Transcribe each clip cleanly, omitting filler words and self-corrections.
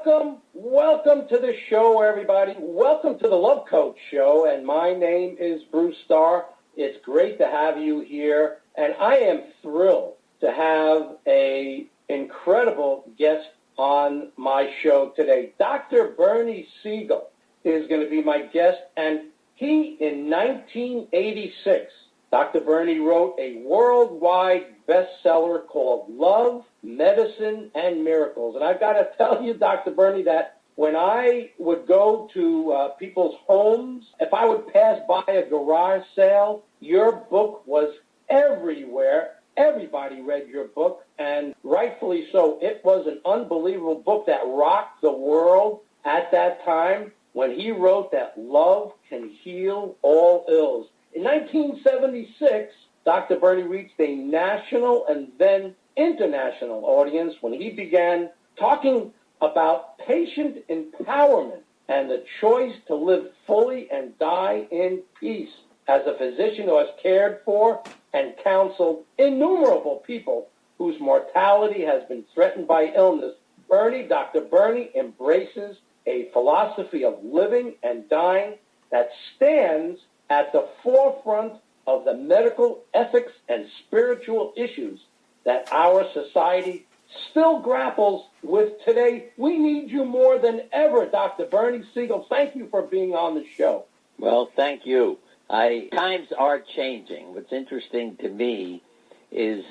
Welcome to the show, everybody. Welcome to the Love Coach Show, and my name is Bruce Starr. It's great to have you here, and I am thrilled to have an incredible guest on my show today. Dr. Bernie Siegel is going to be my guest, and he, in 1986, Dr. Bernie wrote a worldwide bestseller called Love, Medicine, and Miracles. And I've got to tell you, Dr. Bernie, that when I would go to people's homes, if I would pass by a garage sale, your book was everywhere. Everybody read your book, and rightfully so. It was an unbelievable book that rocked the world at that time when he wrote that love can heal all ills. In 1976, Dr. Bernie reached a national and then international audience when he began talking about patient empowerment and the choice to live fully and die in peace. As a physician who has cared for and counseled innumerable people whose mortality has been threatened by illness, Dr. Bernie embraces a philosophy of living and dying that stands at the forefront of the medical ethics and spiritual issues that our society still grapples with today. We need you more than ever, Dr. Bernie Siegel. Thank you for being on the show. Well, thank you. Times are changing. What's interesting to me is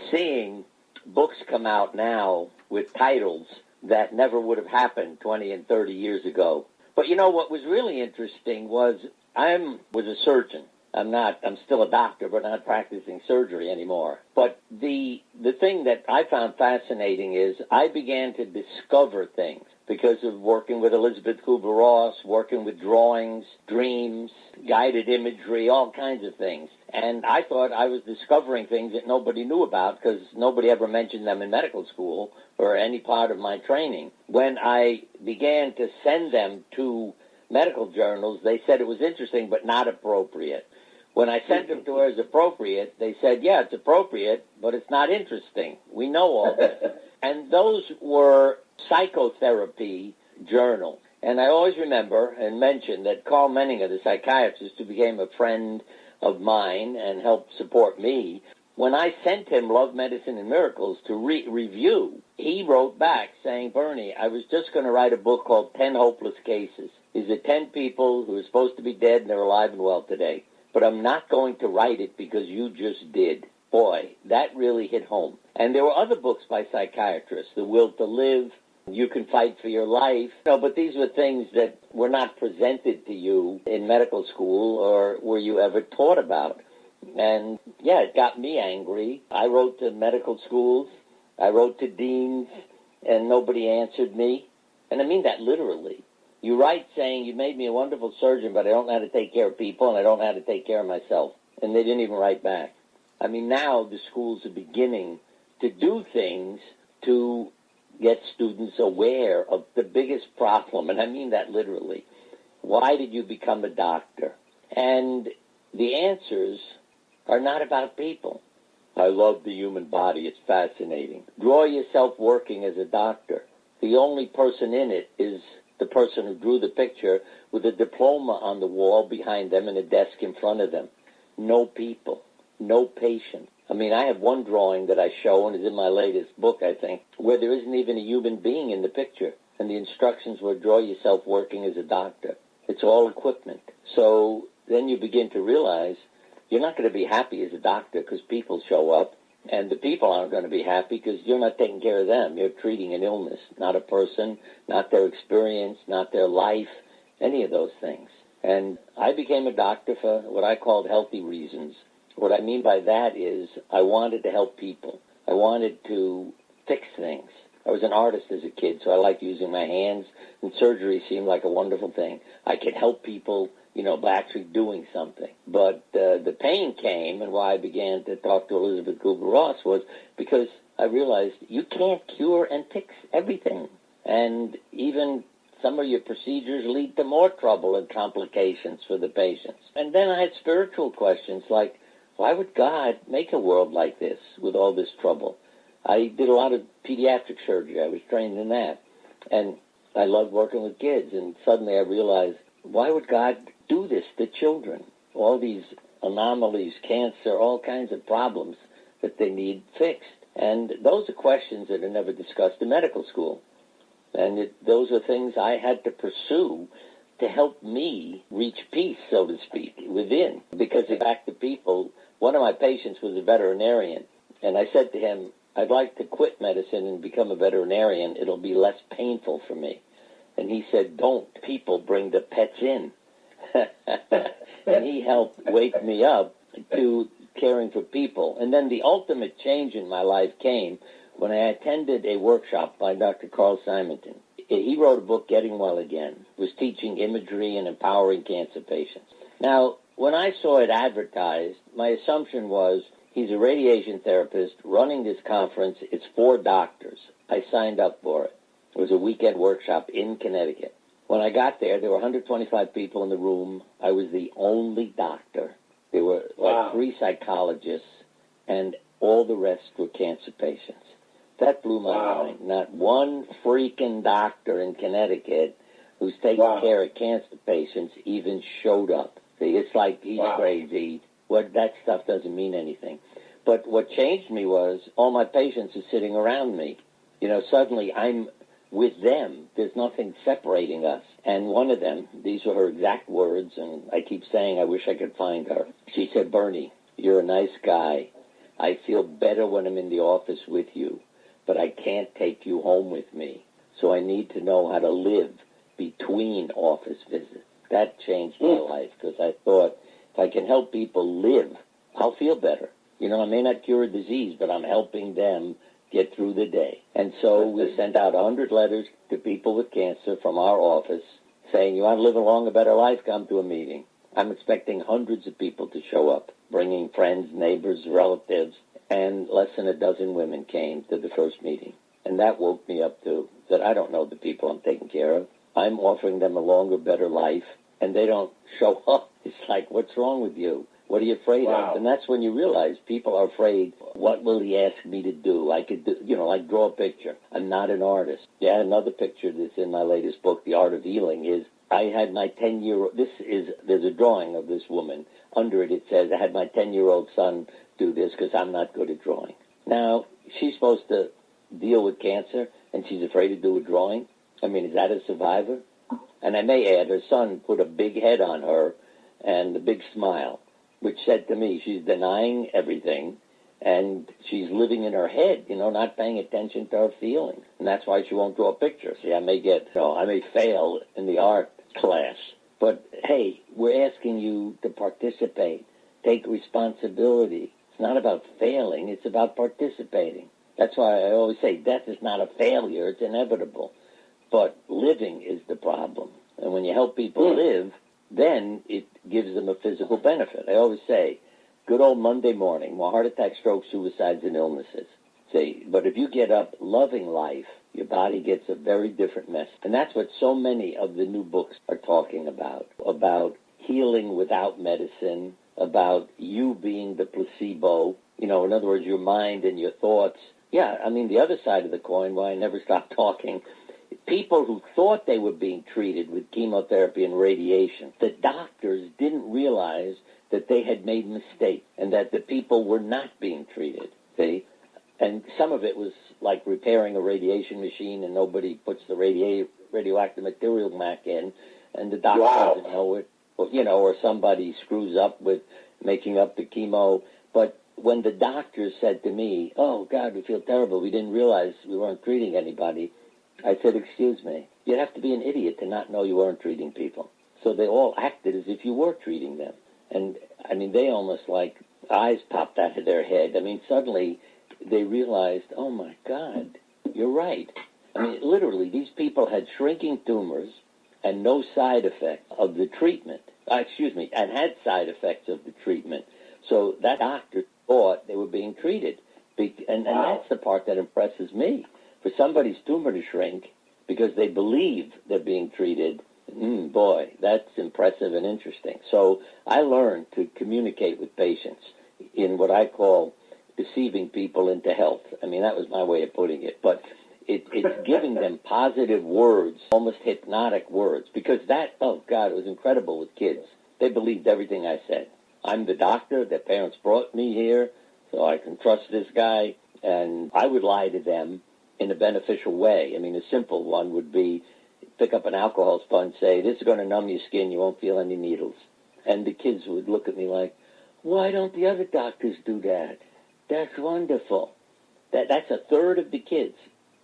seeing books come out now with titles that never would have happened 20 and 30 years ago. But you know what was really interesting was I was a surgeon. I'm still a doctor, but not practicing surgery anymore. But the thing that I found fascinating is I began to discover things because of working with Elizabeth Kubler-Ross, working with drawings, dreams, guided imagery, all kinds of things. And I thought I was discovering things that nobody knew about because nobody ever mentioned them in medical school or any part of my training. When I began to send them to medical journals, they said it was interesting but not appropriate. When I sent them to her as appropriate, they said, yeah, it's appropriate, but it's not interesting. We know all this. And those were psychotherapy journals. And I always remember and mention that Carl Menninger, the psychiatrist who became a friend of mine and helped support me, when I sent him Love, Medicine, and Miracles to review, he wrote back saying, Bernie, I was just going to write a book called 10 Hopeless Cases. These are 10 people who are supposed to be dead and they're alive and well today. But I'm not going to write it because you just did. Boy, that really hit home. And there were other books by psychiatrists, The Will to Live, You Can Fight for Your Life. But these were things that were not presented to you in medical school or were you ever taught about. And, yeah, it got me angry. I wrote to medical schools. I wrote to deans, and nobody answered me. And I mean that literally. You write saying, you made me a wonderful surgeon, but I don't know how to take care of people, and I don't know how to take care of myself. And they didn't even write back. I mean, now the schools are beginning to do things to get students aware of the biggest problem, and I mean that literally. Why did you become a doctor? And the answers are not about people. I love the human body. It's fascinating. Draw yourself working as a doctor. The only person in it is the person who drew the picture with a diploma on the wall behind them and a desk in front of them. No people, no patient. I mean, I have one drawing that I show, and it's in my latest book, I think, where there isn't even a human being in the picture. And the instructions were draw yourself working as a doctor. It's all equipment. So then you begin to realize you're not going to be happy as a doctor because people show up. And the people aren't going to be happy because you're not taking care of them. You're treating an illness, not a person, not their experience, not their life, any of those things. And I became a doctor for what I called healthy reasons. What I mean by that is I wanted to help people. I wanted to fix things. I was an artist as a kid, so I liked using my hands, and surgery seemed like a wonderful thing. I could help people, by actually doing something. But the pain came, and why I began to talk to Elizabeth Kubler-Ross was because I realized you can't cure and fix everything. And even some of your procedures lead to more trouble and complications for the patients. And then I had spiritual questions like, why would God make a world like this with all this trouble? I did a lot of pediatric surgery. I was trained in that. And I love working with kids, and suddenly I realized, why would God do this to children? All these anomalies, cancer, all kinds of problems that they need fixed. And those are questions that are never discussed in medical school. And those are things I had to pursue to help me reach peace, so to speak, within. Because back to people, one of my patients was a veterinarian, and I said to him, I'd like to quit medicine and become a veterinarian. It'll be less painful for me. And he said, don't. People bring the pets in. And he helped wake me up to caring for people. And then the ultimate change in my life came when I attended a workshop by Dr. Carl Simonton. He wrote a book, Getting Well Again, was teaching imagery and empowering cancer patients. Now, when I saw it advertised, my assumption was he's a radiation therapist running this conference. It's 4 doctors. I signed up for it. It was a weekend workshop in Connecticut. When I got there, there were 125 people in the room. I was the only doctor. There were like 3 psychologists, and all the rest were cancer patients. That blew my mind. Not one freaking doctor in Connecticut who's taking care of cancer patients even showed up. See, it's like he's crazy. That stuff doesn't mean anything. But what changed me was all my patients are sitting around me. You know, suddenly I'm with them. There's nothing separating us. And one of them, these were her exact words, and I keep saying I wish I could find her. She said, Bernie, you're a nice guy. I feel better when I'm in the office with you, but I can't take you home with me. So I need to know how to live between office visits. That changed my life because I thought if I can help people live, I'll feel better. You know, I may not cure a disease, but I'm helping them get through the day. And so we sent out 100 letters to people with cancer from our office saying, you want to live a longer, better life, come to a meeting. I'm expecting hundreds of people to show up, bringing friends, neighbors, relatives, and less than a dozen women came to the first meeting. And that woke me up to that I don't know the people I'm taking care of. I'm offering them a longer, better life, and they don't show up. It's like, what's wrong with you? What are you afraid of? And that's when you realize people are afraid, what will he ask me to do? I could do, you know, like draw a picture. I'm not an artist. Yeah, another picture that's in my latest book, The Art of Healing, is I had my 10-year-old, there's a drawing of this woman. Under it, it says, I had my 10-year-old son do this because I'm not good at drawing. Now, she's supposed to deal with cancer, and she's afraid to do a drawing? I mean, is that a survivor? And I may add, her son put a big head on her and a big smile, which said to me, she's denying everything, and she's living in her head, you know, not paying attention to her feelings. And that's why she won't draw a picture. See, I may fail in the art class, but hey, we're asking you to participate, take responsibility. It's not about failing, it's about participating. That's why I always say death is not a failure, it's inevitable. But living is the problem. And when you help people live, then it gives them a physical benefit. I always say, good old Monday morning, more heart attacks, strokes, suicides, and illnesses. See, but if you get up loving life, your body gets a very different message. And that's what so many of the new books are talking about healing without medicine, about you being the placebo. You know, in other words, your mind and your thoughts. Yeah, I mean, the other side of the coin, why I never stopped talking, people who thought they were being treated with chemotherapy and radiation, the doctors didn't realize that they had made mistakes and that the people were not being treated, see? And some of it was like repairing a radiation machine and nobody puts the radioactive material back in, and the doctor doesn't know it, or, you know, or somebody screws up with making up the chemo. But when the doctors said to me, oh, God, we feel terrible, we didn't realize we weren't treating anybody, I said, excuse me, you'd have to be an idiot to not know you weren't treating people. So they all acted as if you were treating them. And, I mean, they almost like eyes popped out of their head. I mean, suddenly they realized, oh, my God, you're right. I mean, literally, these people had shrinking tumors and no side effects of the treatment. And had side effects of the treatment. So that doctor thought they were being treated. And that's the part that impresses me. For somebody's tumor to shrink because they believe they're being treated, boy, that's impressive and interesting. So I learned to communicate with patients in what I call deceiving people into health. I mean, that was my way of putting it. But it's giving them positive words, almost hypnotic words, because that, oh, God, it was incredible with kids. They believed everything I said. I'm the doctor. Their parents brought me here, so I can trust this guy. And I would lie to them in a beneficial way. I mean, a simple one would be pick up an alcohol sponge, say, this is going to numb your skin. You won't feel any needles. And the kids would look at me like, why don't the other doctors do that? That's wonderful. That's a third of the kids.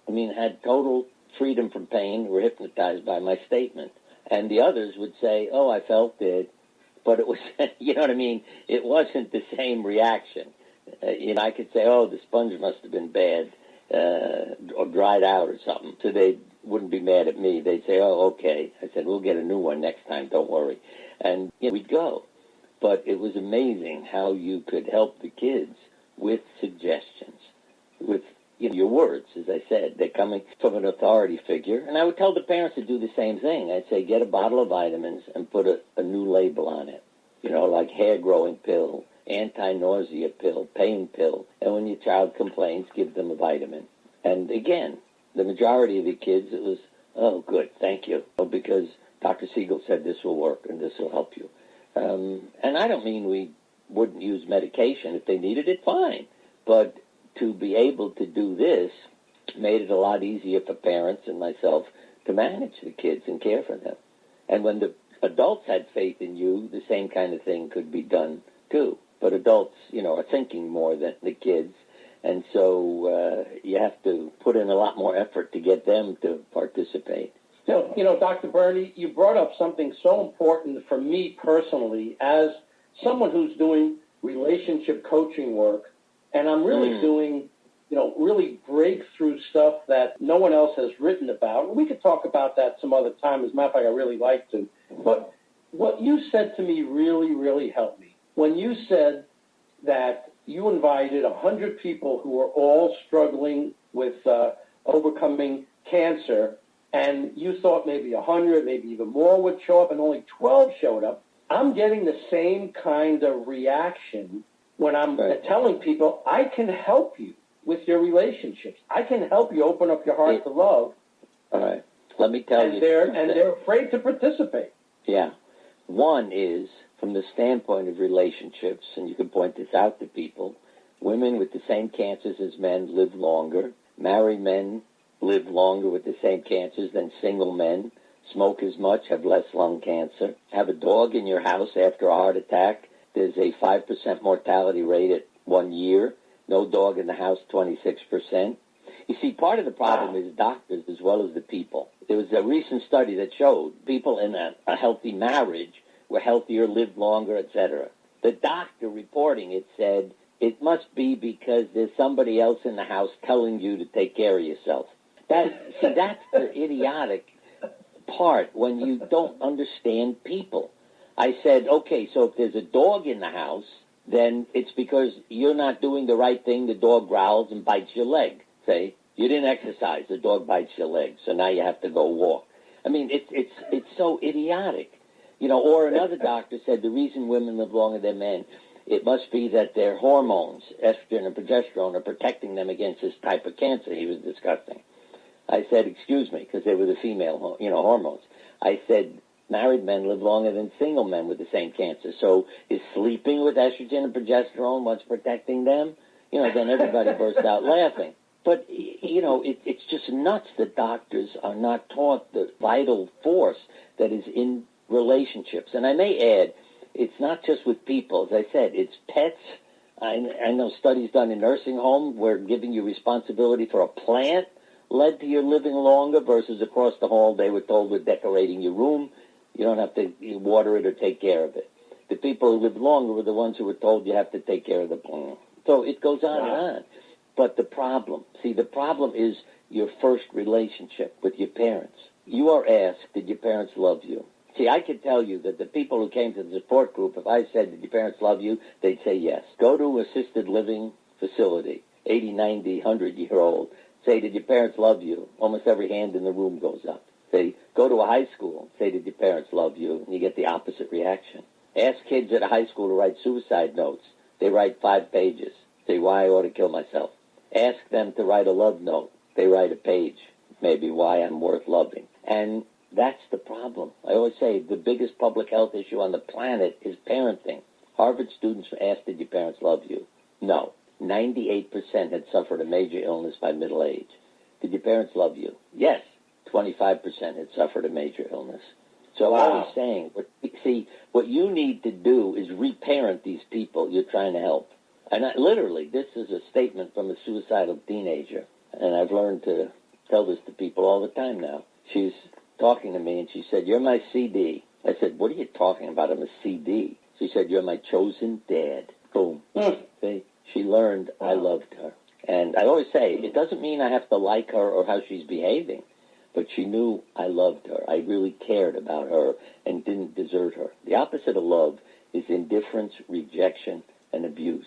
I mean, had total freedom from pain, were hypnotized by my statement. And the others would say, oh, I felt it. But it was, you know what I mean? It wasn't the same reaction. I could say, oh, the sponge must have been bad or dried out or something. So they wouldn't be mad at me. They'd say, oh, okay. I said, we'll get a new one next time. Don't worry. And we'd go. But it was amazing how you could help the kids with suggestions, with your words, as I said. They're coming from an authority figure. And I would tell the parents to do the same thing. I'd say, get a bottle of vitamins and put a new label on it, like hair-growing pill, anti-nausea pill, pain pill. And when your child complains, give them a vitamin. And again, the majority of the kids, it was, oh, good, thank you, because Dr. Siegel said this will work and this will help you. And I don't mean we wouldn't use medication. If they needed it, fine. But to be able to do this made it a lot easier for parents and myself to manage the kids and care for them. And when the adults had faith in you, the same kind of thing could be done too. But adults, are thinking more than the kids. And so you have to put in a lot more effort to get them to participate. Dr. Bernie, you brought up something so important for me personally as someone who's doing relationship coaching work, and I'm really doing, really breakthrough stuff that no one else has written about. We could talk about that some other time. As a matter of fact, I really like to. But what you said to me really, really helped me. When you said that you invited 100 people who were all struggling with overcoming cancer, and you thought maybe 100, maybe even more would show up, and only 12 showed up, I'm getting the same kind of reaction when I'm telling people, I can help you with your relationships. I can help you open up your heart to love. All right. Let me tell you. They're afraid to participate. Yeah. One is, from the standpoint of relationships, and you can point this out to people, women with the same cancers as men live longer. Married men live longer with the same cancers than single men. Smoke as much, have less lung cancer. Have a dog in your house after a heart attack. There's a 5% mortality rate at 1 year. No dog in the house, 26%. You see, part of the problem is doctors as well as the people. There was a recent study that showed people in a healthy marriage were healthier, lived longer, etc. The doctor reporting it said, it must be because there's somebody else in the house telling you to take care of yourself. That's the idiotic part when you don't understand people. I said, okay, so if there's a dog in the house, then it's because you're not doing the right thing. The dog growls and bites your leg. Say, you didn't exercise. The dog bites your leg, so now you have to go walk. I mean, it's so idiotic. Or another doctor said the reason women live longer than men, it must be that their hormones, estrogen and progesterone, are protecting them against this type of cancer he was discussing. I said, excuse me, because they were the female, hormones. I said, married men live longer than single men with the same cancer. So is sleeping with estrogen and progesterone what's protecting them? Then everybody burst out laughing. But, it's just nuts that doctors are not taught the vital force that is in relationships. And I may add, it's not just with people. As I said, it's pets. I know studies done in nursing homes where giving you responsibility for a plant led to your living longer versus across the hall they were told we're decorating your room. You don't have to water it or take care of it. The people who lived longer were the ones who were told you have to take care of the plant. So it goes on and on. But the problem is your first relationship with your parents. You are asked, did your parents love you? See, I can tell you that the people who came to the support group, if I said, did your parents love you, they'd say yes. Go to an assisted living facility, 80, 90, 100-year-old. Say, did your parents love you? Almost every hand in the room goes up. Say, go to a high school. Say, did your parents love you? And you get the opposite reaction. Ask kids at a high school to write suicide notes. They write 5 pages. Say, why I ought to kill myself. Ask them to write a love note. they write a page, maybe why I'm worth loving. And that's the problem. I always say the biggest public health issue on the planet is parenting. Harvard students were asked, did your parents love you? No. 98% had suffered a major illness by middle age. Did your parents love you? Yes. 25% had suffered a major illness. So I was saying, what you need to do is reparent these people you're trying to help. And literally, this is a statement from a suicidal teenager, and I've learned to tell this to people all the time now. She's talking to me, and she said, you're my CD. I said, what are you talking about? I'm a CD. She said, you're my chosen dad. Boom. See? She learned I loved her. And I always say, it doesn't mean I have to like her or how she's behaving, but she knew I loved her. I really cared about her and didn't desert her. The opposite of love is indifference, rejection, and abuse.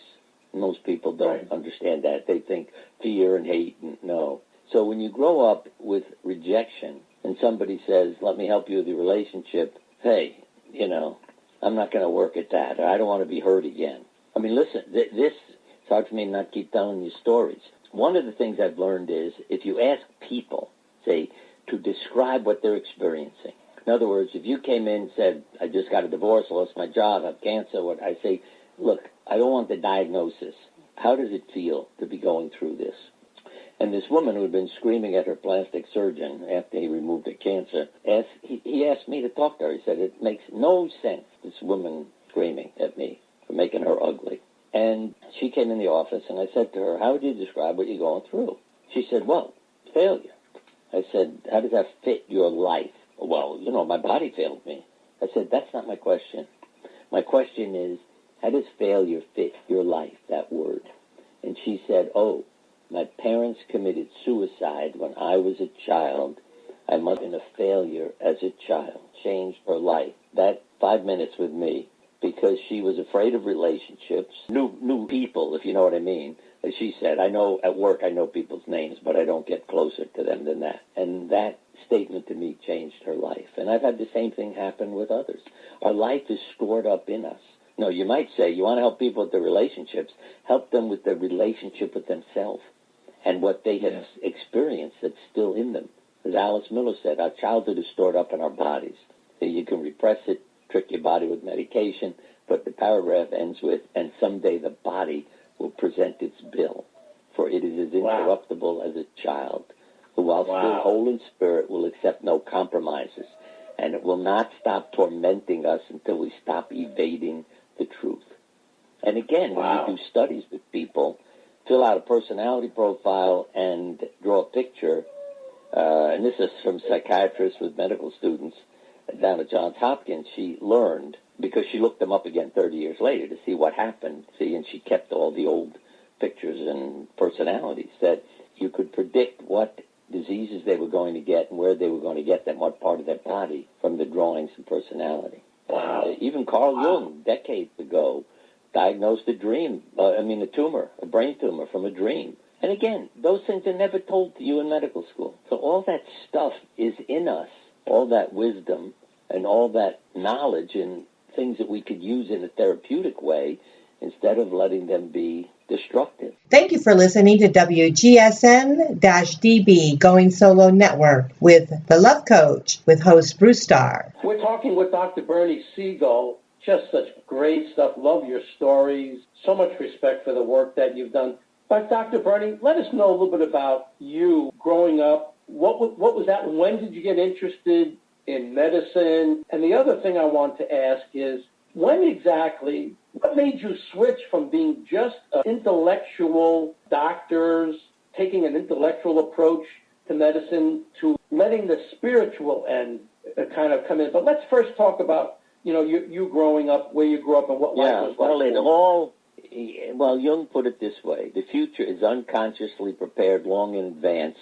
Most people don't understand that. They think fear and hate, and no. So when you grow up with rejection and somebody says, let me help you with your relationship, hey, I'm not going to work at that. Or I don't want to be hurt again. I mean, listen, it's hard for me to not keep telling you stories. One of the things I've learned is if you ask people, say, to describe what they're experiencing. In other words, if you came in and said, I just got a divorce, lost my job, I have cancer, what I say, look, I don't want the diagnosis. How does it feel to be going through this? And this woman who had been screaming at her plastic surgeon after he removed her cancer, he asked me to talk to her. He said, it makes no sense, this woman screaming at me for making her ugly. And she came in the office, and I said to her, how would you describe what you're going through? She said, well, failure. I said, how does that fit your life? Well, my body failed me. I said, that's not my question. My question is, how does failure fit your life, that word? And she said, oh, my parents committed suicide when I was a child. I must have been a failure as a child. Changed her life. That 5 minutes with me, because she was afraid of relationships, new people, if you know what I mean. As she said, I know at work I know people's names, but I don't get closer to them than that. And that statement to me changed her life. And I've had the same thing happen with others. Our life is stored up in us. No, you might say, you want to help people with their relationships, help them with their relationship with themselves and what they have experienced that's still in them. As Alice Miller said, our childhood is stored up in our bodies. So you can repress it, trick your body with medication, but the paragraph ends with, and someday the body will present its bill, for it is as incorruptible as a child, who while still whole in spirit will accept no compromises, and it will not stop tormenting us until we stop evading the truth. And again, when you do studies with people, fill out a personality profile and draw a picture, and this is from psychiatrists with medical students down at Johns Hopkins, she learned, because she looked them up again 30 years later to see what happened, and she kept all the old pictures and personalities, that you could predict what diseases they were going to get and where they were going to get them, what part of their body, from the drawings and personality. Even Carl Jung, decades ago, diagnosed a tumor, a brain tumor from a dream. And again, those things are never told to you in medical school. So all that stuff is in us, all that wisdom and all that knowledge and things that we could use in a therapeutic way instead of letting them be destructive. Thank you for listening to WGSN-DB Going Solo Network with The Love Coach with host Bruce Starr. We're talking with Dr. Bernie-Siegel. Just such great stuff. Love your stories. So much respect for the work that you've done. But Dr. Bernie, let us know a little bit about you growing up. What was that? When did you get interested in medicine? And the other thing I want to ask is, what made you switch from being just an intellectual doctors, taking an intellectual approach to medicine, to letting the spiritual end kind of come in? But let's first talk about, you growing up, where you grew up, and what life was like. Well, Jung put it this way: the future is unconsciously prepared long in advance,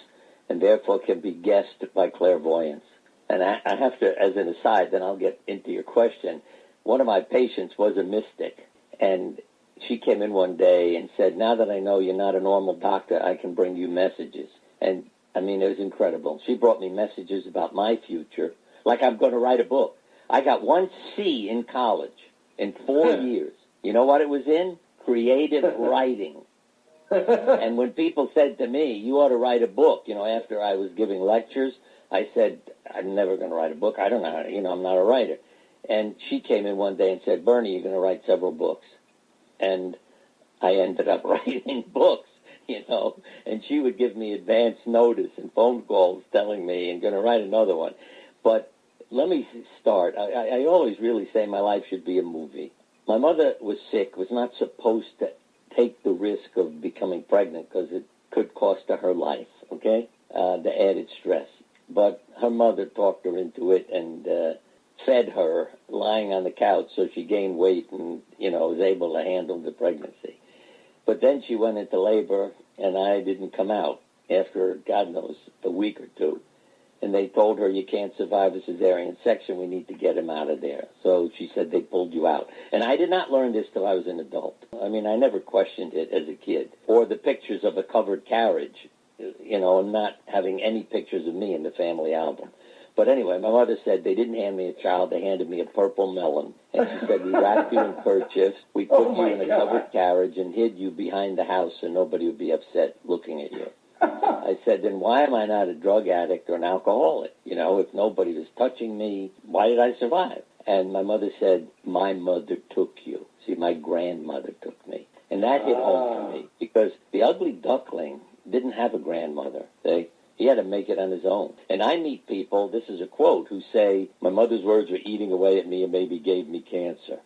and therefore can be guessed by clairvoyance. And I have to, as an aside, then I'll get into your question. One of my patients was a mystic, and she came in one day and said, now that I know you're not a normal doctor, I can bring you messages. And, it was incredible. She brought me messages about my future, like I'm going to write a book. I got 1 C in college in 4 years. You know what it was in? Creative writing. And when people said to me, you ought to write a book, after I was giving lectures, I said, I'm never going to write a book. I don't know how to, I'm not a writer. And she came in one day and said, Bernie, you're going to write several books. And I ended up writing books, and she would give me advance notice and phone calls telling me, I'm going to write another one. But let me start. I always really say my life should be a movie. My mother was sick, was not supposed to take the risk of becoming pregnant because it could cost her her life, okay, the added stress. But her mother talked her into it and fed her lying on the couch so she gained weight and, was able to handle the pregnancy. But then she went into labor, and I didn't come out after, God knows, a week or two. And they told her, you can't survive a cesarean section. We need to get him out of there. So she said, they pulled you out. And I did not learn this till I was an adult. I mean, I never questioned it as a kid. Or the pictures of a covered carriage, and not having any pictures of me in the family album. But anyway, my mother said they didn't hand me a child. They handed me a purple melon. And she said, we wrapped you in kerchiefs. We put you in a covered carriage and hid you behind the house so nobody would be upset looking at you. I said, then why am I not a drug addict or an alcoholic? If nobody was touching me, why did I survive? And my mother said, my mother took you. See, my grandmother took me. And that hit home to me because the ugly duckling didn't have a grandmother. He had to make it on his own. And I meet people, this is a quote, who say, my mother's words were eating away at me and maybe gave me cancer.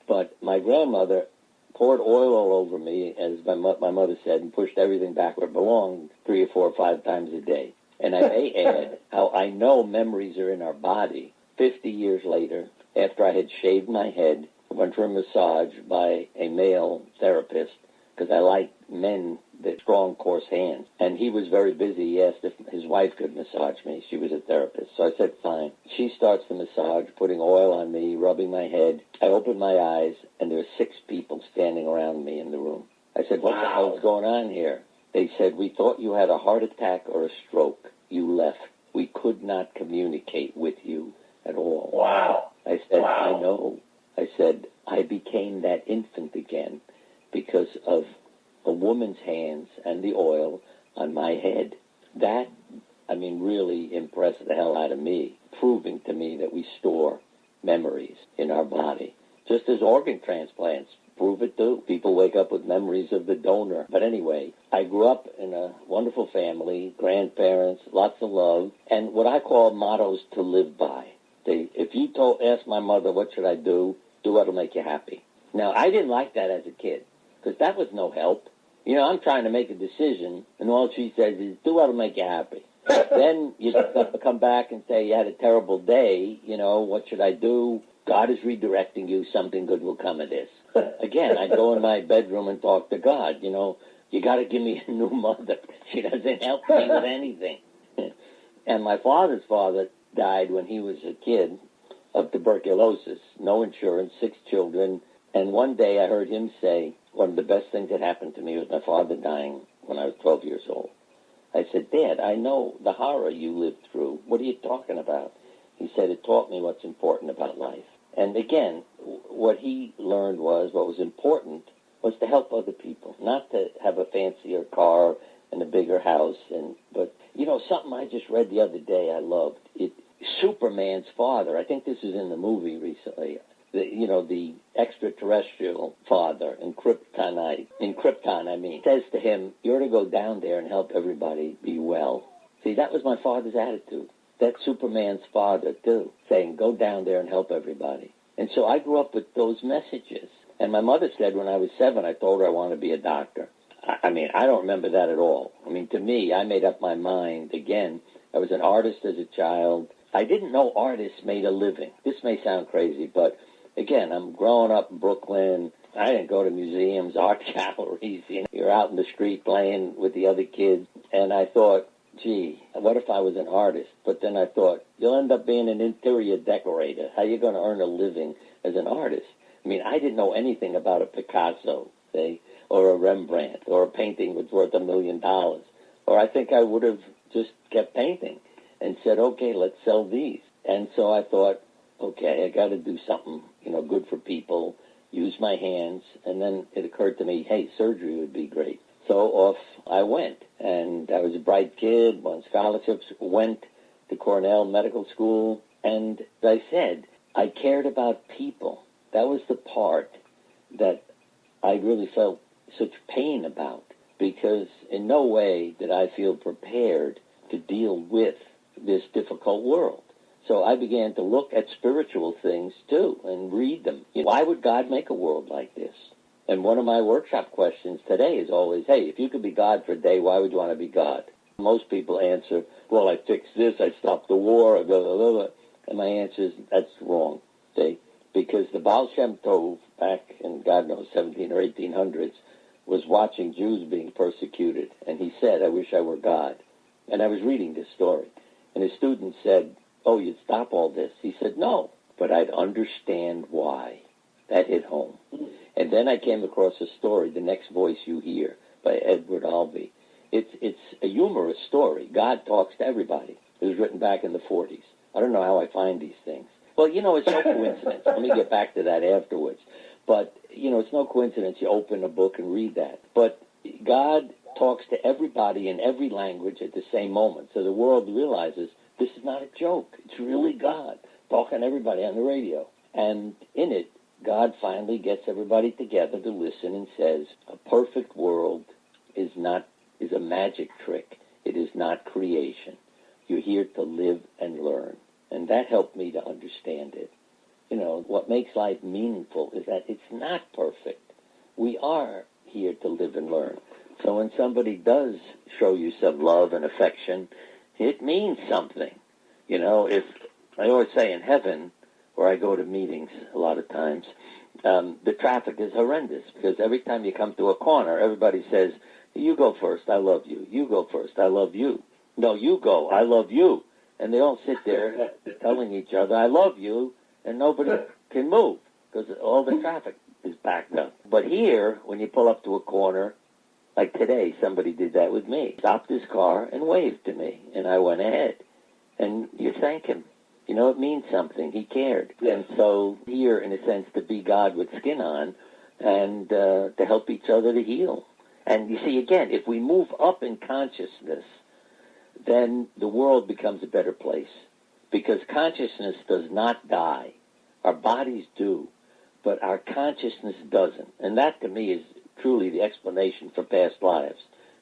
But my grandmother poured oil all over me, as my mother said, and pushed everything back where it belonged 3 or 4 or 5 times a day. And I may add how I know memories are in our body. 50 years later, after I had shaved my head, I went for a massage by a male therapist, because I like men with strong, coarse hands. And he was very busy. He asked if his wife could massage me. She was a therapist. So I said, fine. She starts the massage, putting oil on me, rubbing my head. I opened my eyes, and there were 6 people standing around me in the room. I said, what the hell's going on here? They said, we thought you had a heart attack or a stroke. You left. We could not communicate with you at all. Wow. I said, I know. I said, I became that infant again because of a woman's hands and the oil on my head. That, really impressed the hell out of me, proving to me that we store memories in our body. Just as organ transplants prove it too. People wake up with memories of the donor. But anyway, I grew up in a wonderful family, grandparents, lots of love, and what I call mottos to live by. If you ask my mother, what should I do what'll make you happy. Now, I didn't like that as a kid, because that was no help. I'm trying to make a decision, and all she says is, do what'll make you happy. Then you come back and say, you had a terrible day, what should I do? God is redirecting you, something good will come of this. Again, I go in my bedroom and talk to God, you got to give me a new mother. She doesn't help me with anything. And my father's father died when he was a kid of tuberculosis, no insurance, 6 children. And one day I heard him say, one of the best things that happened to me was my father dying when I was 12 years old. I said, Dad, I know the horror you lived through. What are you talking about? He said, it taught me what's important about life. And again, what he learned was, what was important was to help other people, not to have a fancier car and a bigger house. But something I just read the other day I loved. Superman's father, I think this is in the movie recently, the extraterrestrial father in Krypton, says to him, you're to go down there and help everybody be well. See, that was my father's attitude. That's Superman's father, too, saying, go down there and help everybody. And so I grew up with those messages. And my mother said when I was 7, I told her I wanted to be a doctor. I don't remember that at all. To me, I made up my mind. Again, I was an artist as a child. I didn't know artists made a living. This may sound crazy, but again, I'm growing up in Brooklyn. I didn't go to museums, art galleries. You're out in the street playing with the other kids. And I thought, gee, what if I was an artist? But then I thought, you'll end up being an interior decorator. How are you going to earn a living as an artist? I didn't know anything about a Picasso, say, or a Rembrandt, or a painting that's worth $1 million. Or I think I would have just kept painting and said, okay, let's sell these. And so I thought, okay, I got to do something, good for people, use my hands. And then it occurred to me, hey, surgery would be great. So off I went, and I was a bright kid, won scholarships, went to Cornell Medical School, and as I said, I cared about people. That was the part that I really felt such pain about, because in no way did I feel prepared to deal with this difficult world. So I began to look at spiritual things, too, and read them. Why would God make a world like this? And one of my workshop questions today is always, hey, if you could be God for a day, why would you want to be God? Most people answer, well, I fixed this, I stopped the war, blah, blah, blah, blah. And my answer is, that's wrong, see? Because the Baal Shem Tov, back in, God knows, 17 or 1800s, was watching Jews being persecuted. And he said, I wish I were God. And I was reading this story. And his students said, oh, you'd stop all this. He said, no, but I'd understand why. That hit home. And then I came across a story, The Next Voice You Hear, by Edward Albee. It's a humorous story. God talks to everybody. It was written back in the 40s. I don't know how I find these things. Well, it's no coincidence. Let me get back to that afterwards. But, it's no coincidence you open a book and read that. But God talks to everybody in every language at the same moment. So the world realizes this is not a joke. It's really God talking to everybody on the radio. And in it, God finally gets everybody together to listen and says, a perfect world is a magic trick. It is not creation. You're here to live and learn. And that helped me to understand it. What makes life meaningful is that it's not perfect. We are here to live and learn. So when somebody does show you some love and affection, it means something. If I always say in heaven, where I go to meetings a lot of times, the traffic is horrendous, because every time you come to a corner, everybody says, you go first, I love you. You go first, I love you. No, you go, I love you. And they all sit there telling each other, I love you, and nobody can move, because all the traffic is backed up. But here, when you pull up to a corner, like today, somebody did that with me. Stopped his car and waved to me, and I went ahead. And you thank him. It means something. He cared. And so here, in a sense, to be God with skin on and to help each other to heal. And you see, again, if we move up in consciousness, then the world becomes a better place, because consciousness does not die. Our bodies do, but our consciousness doesn't. And that, to me, is truly the explanation for past lives.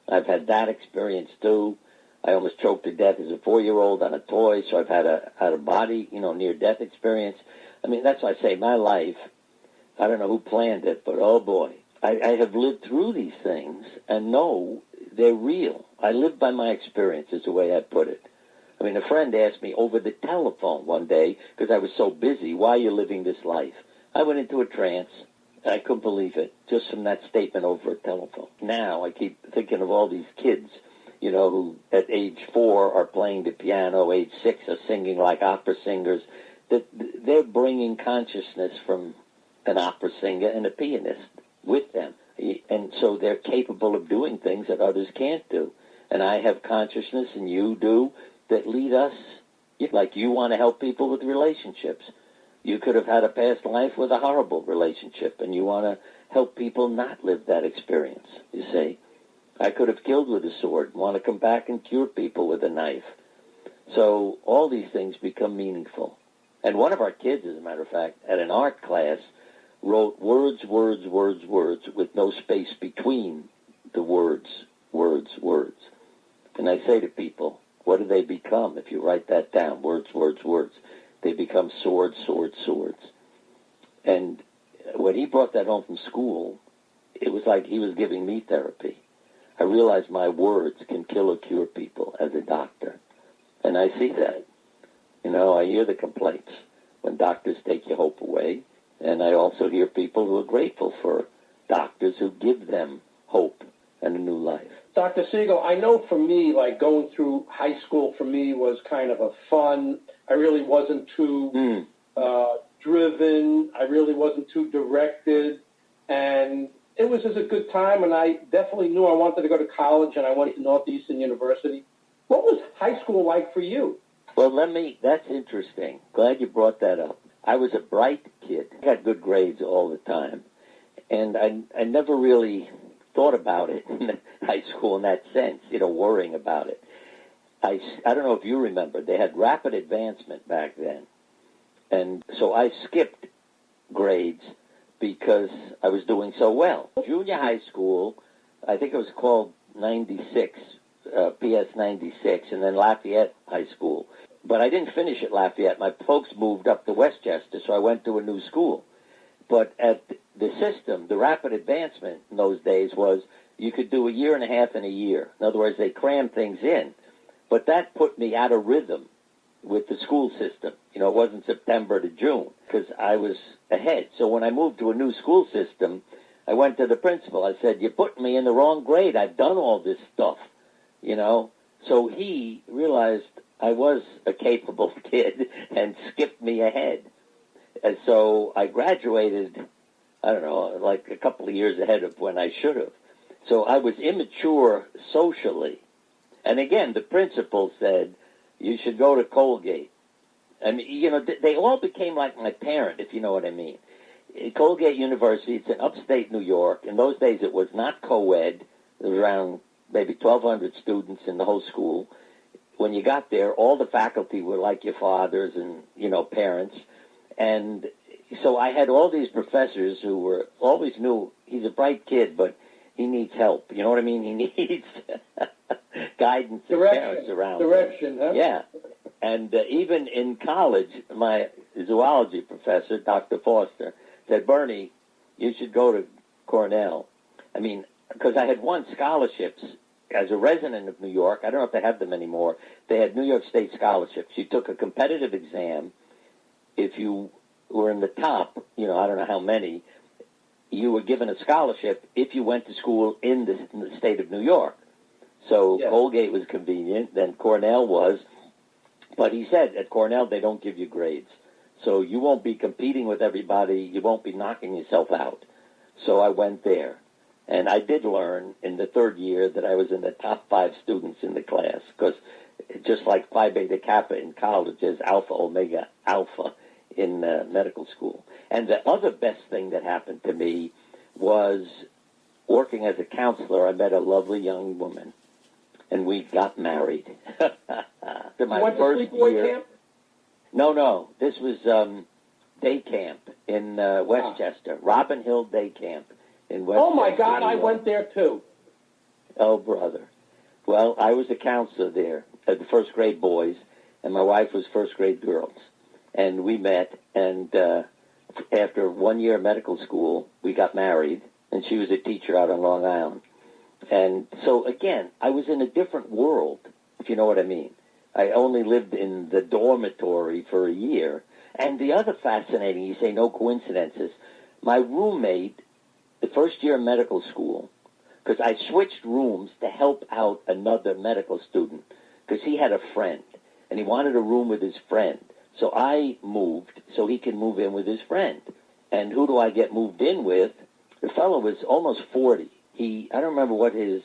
I've had that experience, too. I almost choked to death as a 4-year-old on a toy, so I've had a body, near-death experience. I mean, that's why I say my life, I don't know who planned it, but oh boy, I have lived through these things and know they're real. I live by my experience is the way I put it. I mean, a friend asked me over the telephone one day, because I was so busy, why are you living this life? I went into a trance, and I couldn't believe it, just from that statement over a telephone. Now I keep thinking of all these kids, who at age 4 are playing the piano, age 6 are singing like opera singers, that they're bringing consciousness from an opera singer and a pianist with them. And so they're capable of doing things that others can't do. And I have consciousness, and you do, that lead us, like you want to help people with relationships. You could have had a past life with a horrible relationship, and you want to help people not live that experience, you see. I could have killed with a sword, want to come back and cure people with a knife. So all these things become meaningful. And one of our kids, as a matter of fact, at an art class, wrote words, words, words, words, with no space between the words, words, words. And I say to people, what do they become if you write that down? Words, words, words. They become swords, swords, swords. And when he brought that home from school, it was like he was giving me therapy. I realized my words can kill or cure people as a doctor. And I see that. I hear the complaints when doctors take your hope away. And I also hear people who are grateful for doctors who give them hope and a new life. Dr. Siegel, I know for me, like going through high school for me was kind of a fun. I really wasn't too driven. I really wasn't too directed. And it was just a good time, and I definitely knew I wanted to go to college, and I went to Northeastern University. What was high school like for you? Well, that's interesting. Glad you brought that up. I was a bright kid. I got good grades all the time. And I never really thought about it. high school in that sense, worrying about it. I don't know if you remember, they had rapid advancement back then. And so I skipped grades because I was doing so well. Junior high school, I think it was called 96, PS 96, and then Lafayette High School. But I didn't finish at Lafayette. My folks moved up to Westchester, so I went to a new school. But at the system, the rapid advancement in those days was you could do a year and a half in a year. In other words, they crammed things in. But that put me out of rhythm with the school system. It wasn't September to June because I was ahead. So when I moved to a new school system, I went to the principal. I said, "You're putting me in the wrong grade. I've done all this stuff." So he realized I was a capable kid and skipped me ahead. And so I graduated, I don't know, like a couple of years ahead of when I should have. So I was immature socially. And again, the principal said, "You should go to Colgate." I mean, they all became like my parent, if you know what I mean. Colgate University, it's in upstate New York. In those days, it was not co-ed. There was around maybe 1,200 students in the whole school. When you got there, all the faculty were like your fathers and, parents. And so I had all these professors who were always knew he's a bright kid, but he needs help. You know what I mean? He needs guidance and parents around him. Direction, huh? Yeah. And even in college, my zoology professor, Dr. Foster, said, "Bernie, you should go to Cornell." I mean, because I had won scholarships as a resident of New York. I don't know if they have them anymore. They had New York State scholarships. You took a competitive exam. If you were in the top, I don't know how many, you were given a scholarship if you went to school in the state of New York. So yes. Colgate was convenient, then Cornell was. But he said at Cornell they don't give you grades. So you won't be competing with everybody. You won't be knocking yourself out. So I went there. And I did learn in the third year that I was in the top 5 students in the class, because just like Phi Beta Kappa in college, there's Alpha Omega Alpha in medical school. And the other best thing that happened to me was working as a counselor. I met a lovely young woman, and we got married. To my you went first to sleepaway year. Camp? No. This was day camp in Westchester, Robin Hill Day Camp in Westchester. Oh, my God, I went there, too. Oh, brother. Well, I was a counselor there, the first grade boys, and my wife was first grade girls. And we met, and after 1 year of medical school, we got married, and she was a teacher out on Long Island. And so, again, I was in a different world, if you know what I mean. I only lived in the dormitory for a year. And the other fascinating, you say no coincidences, my roommate, the first year of medical school, because I switched rooms to help out another medical student, because he had a friend, and he wanted a room with his friend. So I moved so he could move in with his friend. And who do I get moved in with? The fellow was almost 40. I don't remember what his,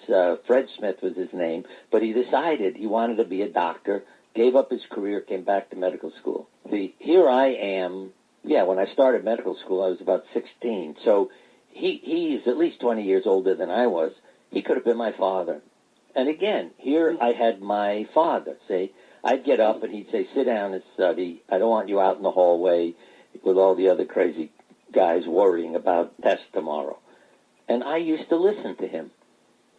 Fred Smith was his name, but he decided he wanted to be a doctor, gave up his career, came back to medical school. Here I am, when I started medical school, I was about 16. So he's at least 20 years older than I was. He could have been my father. And again, here I had my father say, I'd get up and he'd say, "Sit down and study. I don't want you out in the hallway with all the other crazy guys worrying about tests tomorrow." And I used to listen to him.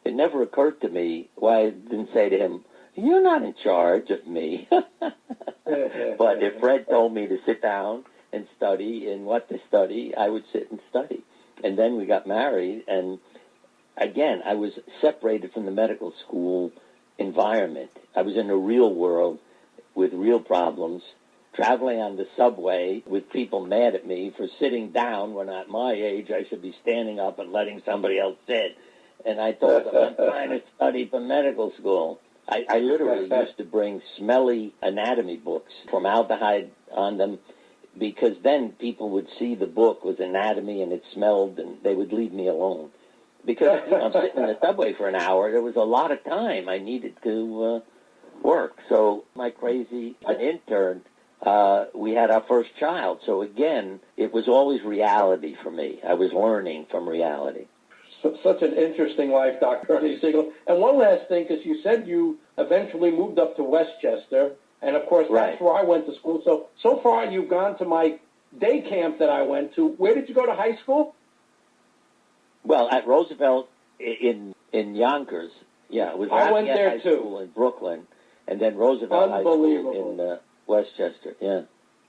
It never occurred to me why I didn't say to him, "You're not in charge of me." But if Fred told me to sit down and study and what to study, I would sit and study. And then we got married, and again, I was separated from the medical school environment. I was in the real world with real problems, traveling on the subway with people mad at me for sitting down when at my age I should be standing up and letting somebody else sit. And I told them, "I'm trying to study for medical school." I literally used to bring smelly anatomy books, formaldehyde on them, because then people would see the book was anatomy and it smelled, and they would leave me alone. Because I'm sitting in the subway for an hour, there was a lot of time I needed to work. So my crazy intern, we had our first child. So again, it was always reality for me. I was learning from reality. Such an interesting life, Dr. Bernie-Siegel. And one last thing, because you said you eventually moved up to Westchester, and of course that's where I went to school. So far you've gone to my day camp that I went to. Where did you go to high school? Well, at Roosevelt in Yonkers. Yeah, it was I went there High too. School in Brooklyn, and then Roosevelt High School in Westchester. Yeah.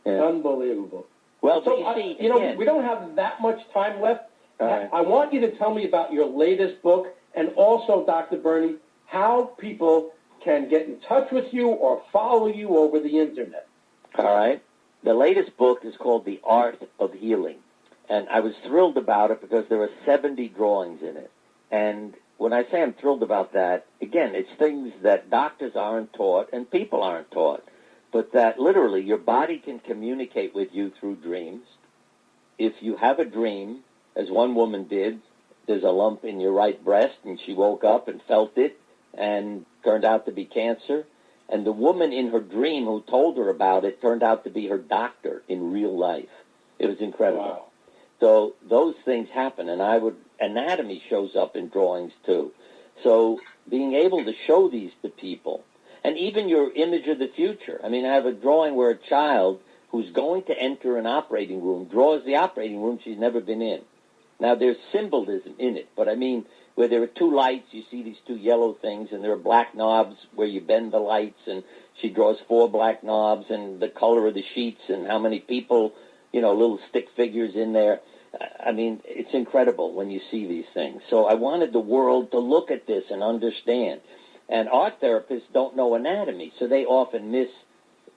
Unbelievable. Well, so but you see, we don't have that much time left. Right. I want you to tell me about your latest book, and also, Dr. Bernie, how people can get in touch with you or follow you over the internet. All right. The latest book is called The Art of Healing, and I was thrilled about it because there are 70 drawings in it. And when I say I'm thrilled about that, again, it's things that doctors aren't taught and people aren't taught, but that literally your body can communicate with you through dreams. If you have a dream, as one woman did, there's a lump in your right breast, and she woke up and felt it and turned out to be cancer. And the woman in her dream who told her about it turned out to be her doctor in real life. It was incredible. Wow. So those things happen, and anatomy shows up in drawings too. So being able to show these to people, and even your image of the future. I mean, I have a drawing where a child who's going to enter an operating room draws the operating room she's never been in. Now, there's symbolism in it, but I mean, where there are two lights, you see these two yellow things, and there are black knobs where you bend the lights, and she draws 4 black knobs, and the color of the sheets, and how many people, little stick figures in there. I mean, it's incredible when you see these things. So I wanted the world to look at this and understand. And art therapists don't know anatomy, so they often miss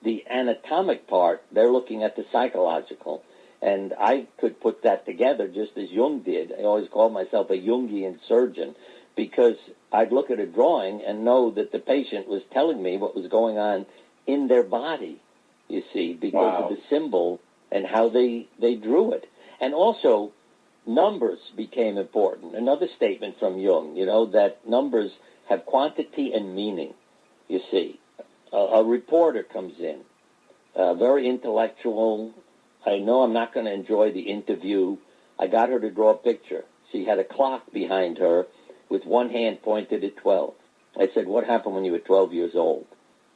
the anatomic part. They're looking at the psychological. And I could put that together just as Jung did. I always called myself a Jungian surgeon because I'd look at a drawing and know that the patient was telling me what was going on in their body, you see, because of the symbol and how they drew it. And also, numbers became important. Another statement from Jung, that numbers have quantity and meaning, you see. A reporter comes in, very intellectual. I know I'm not going to enjoy the interview. I got her to draw a picture. She had a clock behind her with one hand pointed at 12. I said, what happened when you were 12 years old?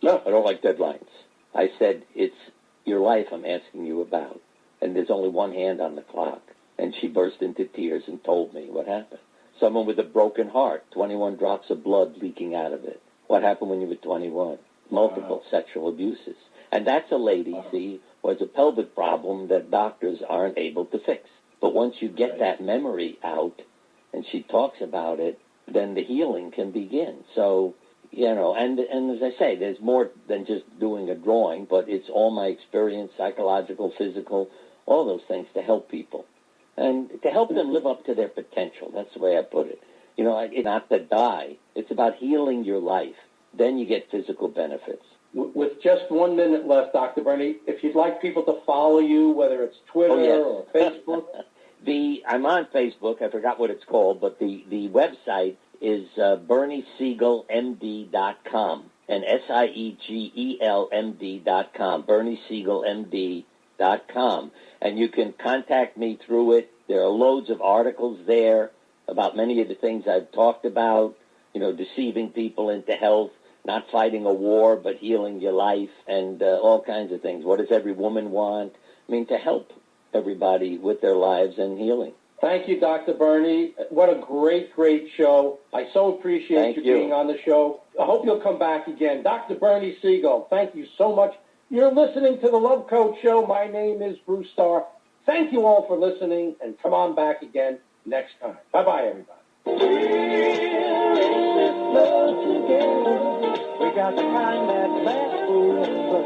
No, I don't like deadlines. I said, it's your life I'm asking you about. And there's only one hand on the clock. And she burst into tears and told me what happened. Someone with a broken heart, 21 drops of blood leaking out of it. What happened when you were 21? Multiple sexual abuses. And that's a lady, see, was a pelvic problem that doctors aren't able to fix. But once you get that memory out and she talks about it, then the healing can begin. So, and as I say, there's more than just doing a drawing, but it's all my experience, psychological, physical, all those things to help people. And to help them live up to their potential. That's the way I put it. It's not to die. It's about healing your life. Then you get physical benefits. With just 1 minute left, Dr. Bernie, if you'd like people to follow you, whether it's Twitter or Facebook. I'm on Facebook. I forgot what it's called, but the website is bernie-siegel-md.com and SIEGELMD.com, bernie-siegel-md.com. And you can contact me through it. There are loads of articles there about many of the things I've talked about, deceiving people into health, not fighting a war, but healing your life, and all kinds of things. What does every woman want? I mean, to help everybody with their lives and healing. Thank you, Dr. Bernie. What a great, great show. I so appreciate you being on the show. I hope you'll come back again. Dr. Bernie Siegel, thank you so much. You're listening to the Love Coach Show. My name is Bruce Starr. Thank you all for listening, and come on back again next time. Bye-bye, everybody. We got the kind that lasts forever.